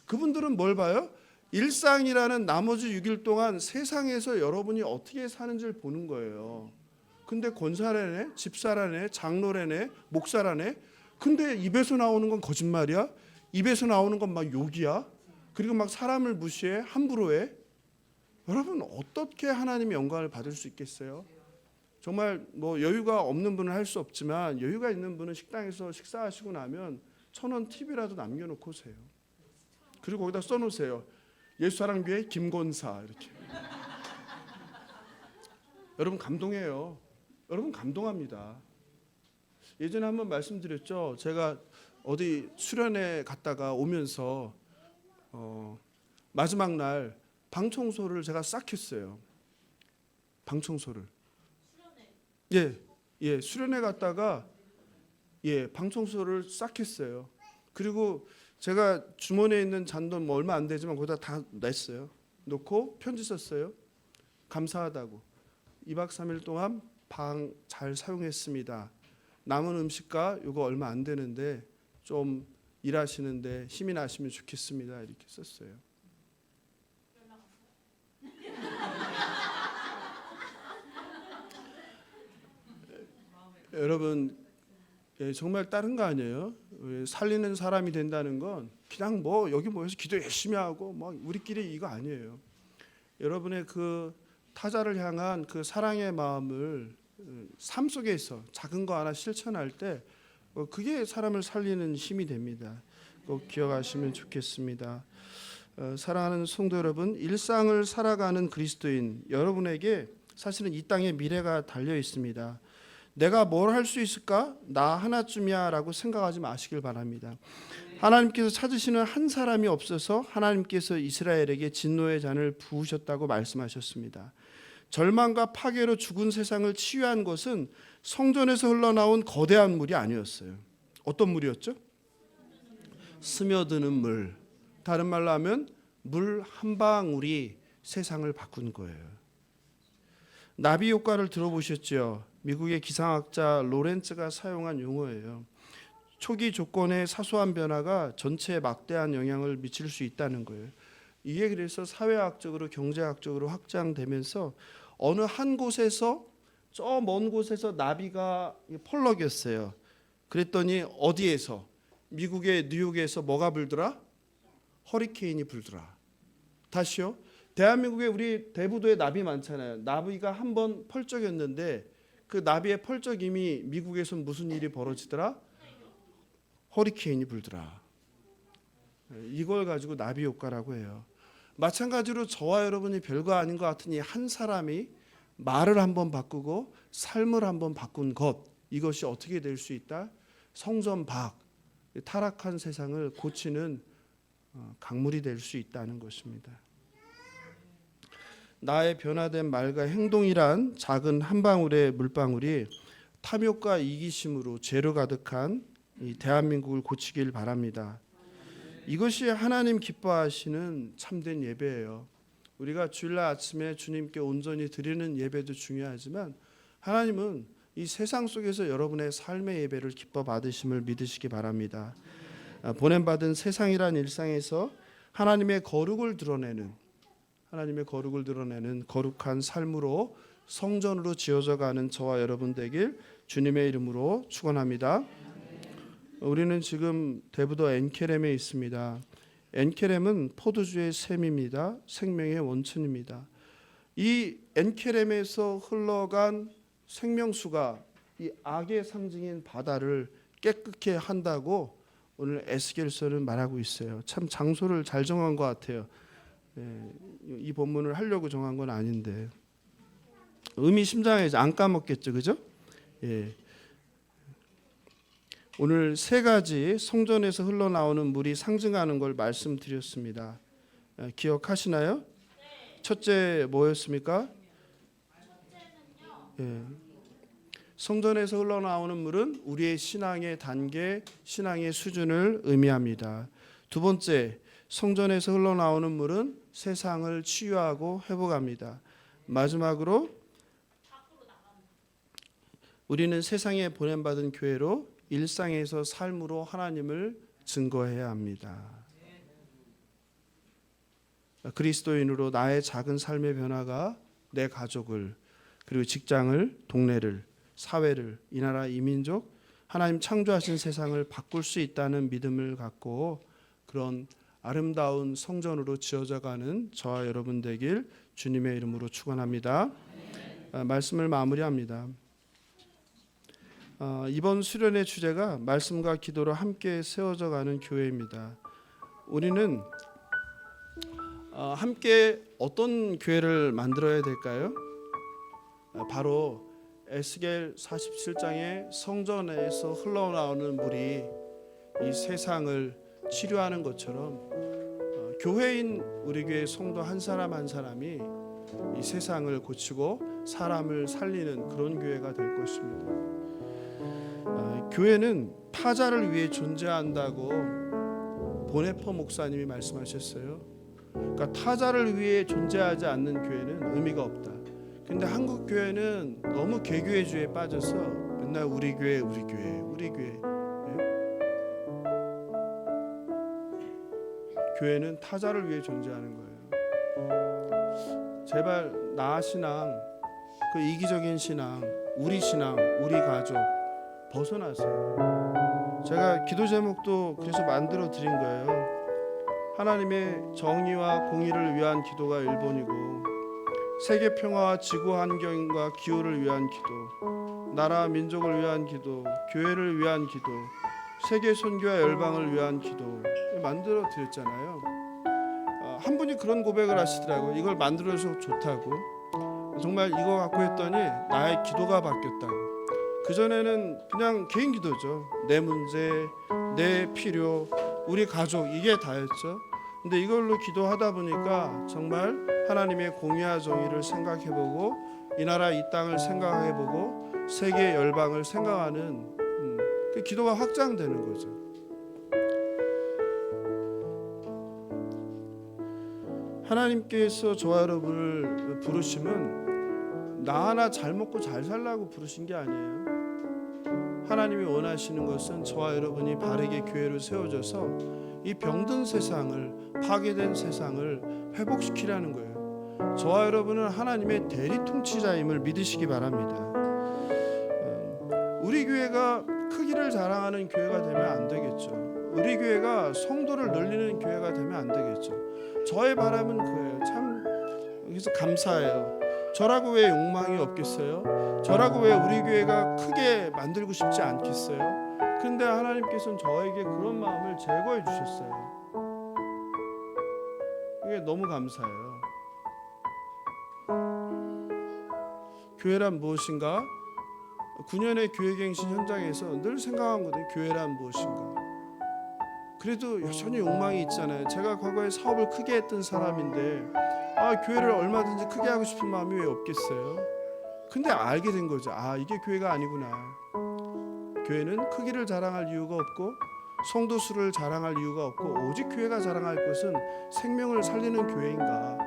그분들은 뭘 봐요? 일상이라는 나머지 6일 동안 세상에서 여러분이 어떻게 사는지를 보는 거예요. 근데 권사라네, 집사라네, 장로라네, 목사라네. 근데 입에서 나오는 건 거짓말이야. 입에서 나오는 건 막 욕이야. 그리고 막 사람을 무시해, 함부로 해. 여러분 어떻게 하나님의 영광을 받을 수 있겠어요? 정말 뭐 여유가 없는 분은 할 수 없지만 여유가 있는 분은 식당에서 식사하시고 나면 1,000원 팁이라도 남겨놓고 오세요. 그리고 거기다 써놓으세요. 예수사랑교회 김권사 이렇게. 여러분 감동해요. 여러분 감동합니다. 예전에 한번 말씀드렸죠. 제가 어디 수련회 갔다가 오면서 마지막 날 방 청소를 제가 싹 했어요. 방 청소를. 예, 수련회 갔다가 방 청소를 싹 했어요. 그리고 제가 주머니에 있는 잔돈 뭐 얼마 안 되지만 거기다 다 냈어요. 놓고 편지 썼어요. 감사하다고. 2박 3일 동안 방 잘 사용했습니다. 남은 음식과 이거 얼마 안 되는데 좀 일하시는데 힘이 나시면 좋겠습니다. 이렇게 썼어요. 여러분 정말 다른 거 아니에요? 살리는 사람이 된다는 건 그냥 뭐 여기 모여서 기도 열심히 하고 뭐 우리끼리 이거 아니에요. 여러분의 그 타자를 향한 그 사랑의 마음을 삶 속에서 작은 거 하나 실천할 때 그게 사람을 살리는 힘이 됩니다. 꼭 기억하시면 좋겠습니다. 사랑하는 성도 여러분, 일상을 살아가는 그리스도인 여러분에게 사실은 이 땅에 미래가 달려 있습니다. 내가 뭘 할 수 있을까? 나 하나쯤이야 라고 생각하지 마시길 바랍니다. 하나님께서 찾으시는 한 사람이 없어서 하나님께서 이스라엘에게 진노의 잔을 부으셨다고 말씀하셨습니다. 절망과 파괴로 죽은 세상을 치유한 것은 성전에서 흘러나온 거대한 물이 아니었어요. 어떤 물이었죠? 스며드는 물. 다른 말로 하면 물 한 방울이 세상을 바꾼 거예요. 나비 효과를 들어보셨죠? 미국의 기상학자 로렌츠가 사용한 용어예요. 초기 조건의 사소한 변화가 전체에 막대한 영향을 미칠 수 있다는 거예요. 이게 그래서 사회학적으로 경제학적으로 확장되면서 어느 한 곳에서 저 먼 곳에서 나비가 펄럭였어요. 그랬더니 어디에서? 미국의 뉴욕에서 뭐가 불더라? 허리케인이 불더라. 다시요. 대한민국에 우리 대부도에 나비 많잖아요. 나비가 한번 펄쩍였는데 그 나비의 펄쩍임이 미국에서 무슨 일이 벌어지더라? 허리케인이 불더라. 이걸 가지고 나비 효과라고 해요. 마찬가지로 저와 여러분이 별거 아닌 것 같은 이 한 사람이 말을 한번 바꾸고 삶을 한번 바꾼 것, 이것이 어떻게 될 수 있다? 성전 밖, 타락한 세상을 고치는 강물이 될 수 있다는 것입니다. 나의 변화된 말과 행동이란 작은 한 방울의 물방울이 탐욕과 이기심으로 죄로 가득한 이 대한민국을 고치길 바랍니다. 이것이 하나님 기뻐하시는 참된 예배예요. 우리가 주일날 아침에 주님께 온전히 드리는 예배도 중요하지만 하나님은 이 세상 속에서 여러분의 삶의 예배를 기뻐 받으심을 믿으시기 바랍니다. 보냄받은 세상이란 일상에서 하나님의 거룩을 드러내는 거룩한 삶으로 성전으로 지어져 가는 저와 여러분 되길 주님의 이름으로 축원합니다. 우리는 지금 대부도 엔케렘에 있습니다. 엔케렘은 포도주의 샘입니다. 생명의 원천입니다. 이 엔케렘에서 흘러간 생명수가 이 악의 상징인 바다를 깨끗게 한다고 오늘 에스겔서는 말하고 있어요. 참 장소를 잘 정한 것 같아요. 이 본문을 하려고 정한 건 아닌데 의미심장해서 안 까먹겠죠, 그죠? 예. 오늘 세 가지 성전에서 흘러나오는 물이 상징하는 걸 말씀드렸습니다. 기억하시나요? 첫째 뭐였습니까? 예. 성전에서 흘러나오는 물은 우리의 신앙의 단계, 신앙의 수준을 의미합니다. 두 번째, 성전에서 흘러나오는 물은 세상을 치유하고 회복합니다. 마지막으로 우리는 세상에 보냄받은 교회로 일상에서 삶으로 하나님을 증거해야 합니다. 그리스도인으로 나의 작은 삶의 변화가 내 가족을, 그리고 직장을, 동네를, 사회를, 이 나라, 이 민족, 하나님 창조하신 세상을 바꿀 수 있다는 믿음을 갖고 그런 아름다운 성전으로 지어져가는 저와 여러분 되길 주님의 이름으로 축원합니다. 말씀을 마무리합니다. 이번 수련의 주제가 말씀과 기도로 함께 세워져가는 교회입니다. 우리는 함께 어떤 교회를 만들어야 될까요? 바로 에스겔 47장의 성전에서 흘러나오는 물이 이 세상을 치료하는 것처럼 교회인 우리 교회 성도 한 사람 한 사람이 이 세상을 고치고 사람을 살리는 그런 교회가 될 것입니다. 교회는 타자를 위해 존재한다고 보네퍼 목사님이 말씀하셨어요. 그러니까 타자를 위해 존재하지 않는 교회는 의미가 없다. 근데 한국 교회는 너무 개교회주의에 빠져서 맨날 우리 교회. 교회는 타자를 위해 존재하는 거예요. 제발 나 신앙, 그 이기적인 신앙, 우리 가족 벗어나세요. 제가 기도 제목도 그래서 만들어 드린 거예요. 하나님의 정의와 공의를 위한 기도가 1번이고 세계 평화와 지구 환경과 기후를 위한 기도, 나라 민족을 위한 기도, 교회를 위한 기도, 세계 선교와 열방을 위한 기도 만들어 드렸잖아요. 한 분이 그런 고백을 하시더라고요. 이걸 만들어서 좋다고. 정말 이거 갖고 했더니 나의 기도가 바뀌었다고. 그전에는 그냥 개인 기도죠. 내 문제, 내 필요, 우리 가족 이게 다였죠. 근데 이걸로 기도하다 보니까 정말 하나님의 공의와 정의를 생각해보고 이 나라 이 땅을 생각해보고 세계 열방을 생각하는 그 기도가 확장되는 거죠. 하나님께서 저와 여러분을 부르심은 나 하나 잘 먹고 잘 살라고 부르신 게 아니에요. 하나님이 원하시는 것은 저와 여러분이 바르게 교회로 세워져서 이 병든 세상을, 파괴된 세상을 회복시키라는 거예요. 저와 여러분은 하나님의 대리 통치자임을 믿으시기 바랍니다. 우리 교회가 크기를 자랑하는 교회가 되면 안 되겠죠. 우리 교회가 성도를 늘리는 교회가 되면 안 되겠죠. 저의 바람은 그예요. 참 그래서 감사해요. 저라고 왜 욕망이 없겠어요? 저라고 왜 우리 교회가 크게 만들고 싶지 않겠어요? 근데 하나님께서는 저에게 그런 마음을 제거해 주셨어요. 이게 너무 감사해요. 교회란 무엇인가? 9년의 교회갱신 현장에서 늘 생각한 거든. 교회란 무엇인가? 그래도 여전히 욕망이 있잖아요. 제가 과거에 사업을 크게 했던 사람인데 교회를 얼마든지 크게 하고 싶은 마음이 왜 없겠어요? 근데 알게 된 거죠. 이게 교회가 아니구나. 교회는 크기를 자랑할 이유가 없고 성도 수를 자랑할 이유가 없고 오직 교회가 자랑할 것은 생명을 살리는 교회인가,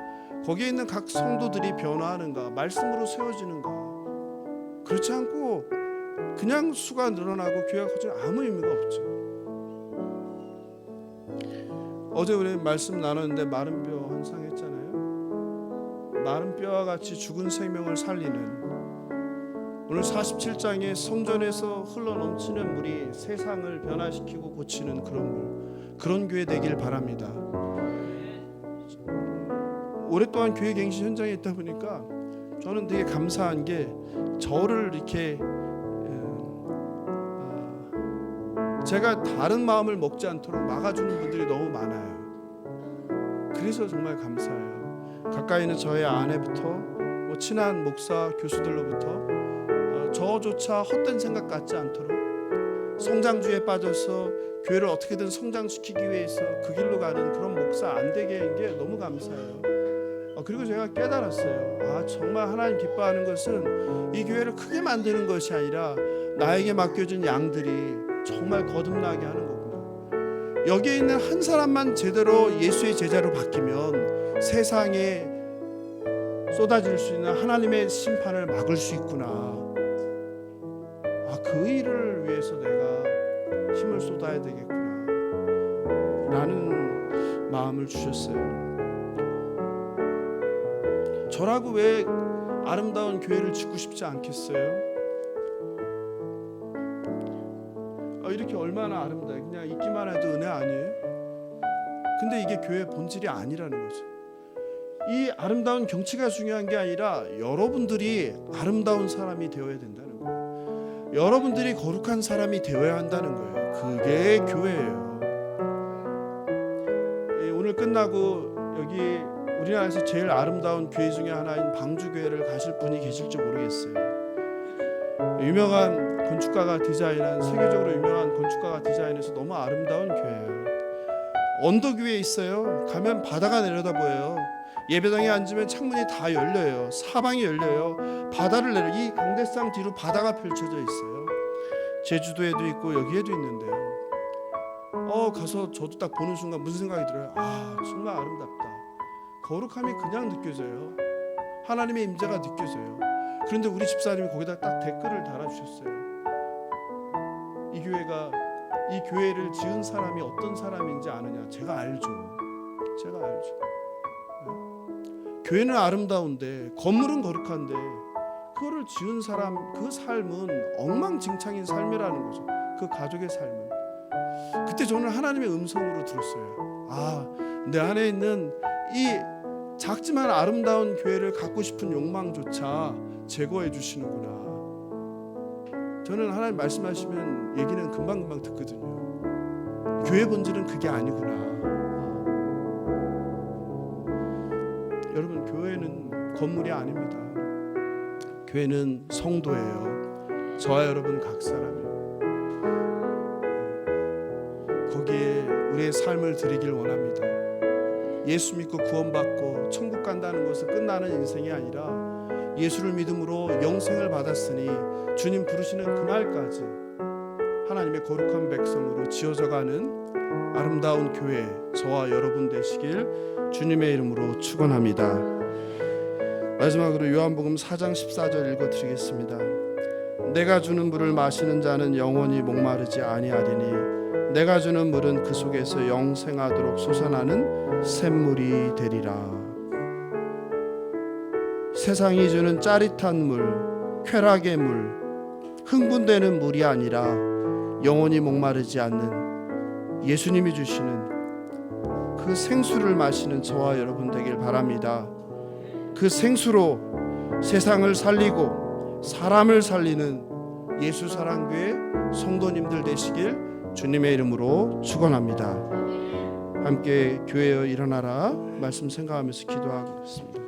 거기에 있는 각 성도들이 변화하는가, 말씀으로 세워지는가. 그렇지 않고 그냥 수가 늘어나고 교회가 커지면 아무 의미가 없죠. 어제 우리 말씀 나눴는데 마른 뼈 환상했잖아요. 마른 뼈와 같이 죽은 생명을 살리는, 오늘 47장에 성전에서 흘러넘치는 물이 세상을 변화시키고 고치는 그런 물, 그런 교회 되길 바랍니다. 오랫동안 교회 갱신 현장에 있다 보니까 저는 되게 감사한 게 저를 이렇게 제가 다른 마음을 먹지 않도록 막아주는 분들이 너무 많아요. 그래서 정말 감사해요. 가까이 있는 저의 아내부터 친한 목사 교수들로부터 저조차 헛된 생각 갖지 않도록 성장주의에 빠져서 교회를 어떻게든 성장시키기 위해서 그 길로 가는 그런 목사 안 되게 한 게 너무 감사해요. 그리고 제가 깨달았어요. 정말 하나님 기뻐하는 것은 이 교회를 크게 만드는 것이 아니라 나에게 맡겨진 양들이 정말 거듭나게 하는 거구나. 여기에 있는 한 사람만 제대로 예수의 제자로 바뀌면 세상에 쏟아질 수 있는 하나님의 심판을 막을 수 있구나. 그 일을 위해서 내가 힘을 쏟아야 되겠구나 라는 마음을 주셨어요. 저라고 왜 아름다운 교회를 짓고 싶지 않겠어요? 이렇게 얼마나 아름다워요. 그냥 있기만 해도 은혜 아니에요? 근데 이게 교회의 본질이 아니라는 거죠. 이 아름다운 경치가 중요한 게 아니라 여러분들이 아름다운 사람이 되어야 된다는 거예요. 여러분들이 거룩한 사람이 되어야 한다는 거예요. 그게 교회예요. 오늘 끝나고 여기 우리나라에서 제일 아름다운 교회 중에 하나인 방주교회를 가실 분이 계실지 모르겠어요. 유명한 건축가가 디자인한, 세계적으로 유명한 건축가가 디자인해서 너무 아름다운 교회예요. 언덕 위에 있어요. 가면 바다가 내려다 보여요. 예배당에 앉으면 창문이 다 열려요. 사방이 열려요. 바다를 내려, 이 강대상 뒤로 바다가 펼쳐져 있어요. 제주도에도 있고 여기에도 있는데요. 가서 저도 딱 보는 순간 무슨 생각이 들어요? 정말 아름답다. 거룩함이 그냥 느껴져요. 하나님의 임재가 느껴져요. 그런데 우리 집사님이 거기다 딱 댓글을 달아주셨어요. 이 교회를 지은 사람이 어떤 사람인지 아느냐? 제가 알죠. 교회는 아름다운데, 건물은 거룩한데, 그거를 지은 사람 그 삶은 엉망진창인 삶이라는 거죠. 그 가족의 삶은. 그때 저는 하나님의 음성으로 들었어요. 내 안에 있는 이 작지만 아름다운 교회를 갖고 싶은 욕망조차 제거해 주시는구나. 저는 하나님 말씀하시면 얘기는 금방금방 듣거든요. 교회 본질은 그게 아니구나. 여러분, 교회는 건물이 아닙니다. 교회는 성도예요. 저와 여러분 각 사람이에요. 거기에 우리의 삶을 드리길 원합니다. 예수 믿고 구원받고 천국 간다는 것은 끝나는 인생이 아니라 예수를 믿음으로 영생을 받았으니 주님 부르시는 그날까지 하나님의 거룩한 백성으로 지어져가는 아름다운 교회, 저와 여러분 되시길 주님의 이름으로 축원합니다. 마지막으로 요한복음 4장 14절 읽어드리겠습니다. 내가 주는 물을 마시는 자는 영원히 목마르지 아니하리니 내가 주는 물은 그 속에서 영생하도록 솟아나는 샘물이 되리라. 세상이 주는 짜릿한 물, 쾌락의 물, 흥분되는 물이 아니라 영원히 목마르지 않는 예수님이 주시는 그 생수를 마시는 저와 여러분 되길 바랍니다. 그 생수로 세상을 살리고 사람을 살리는 예수사랑교회 성도님들 되시길 주님의 이름으로 축원합니다. 함께 교회여 일어나라 말씀 생각하면서 기도하고 있습니다.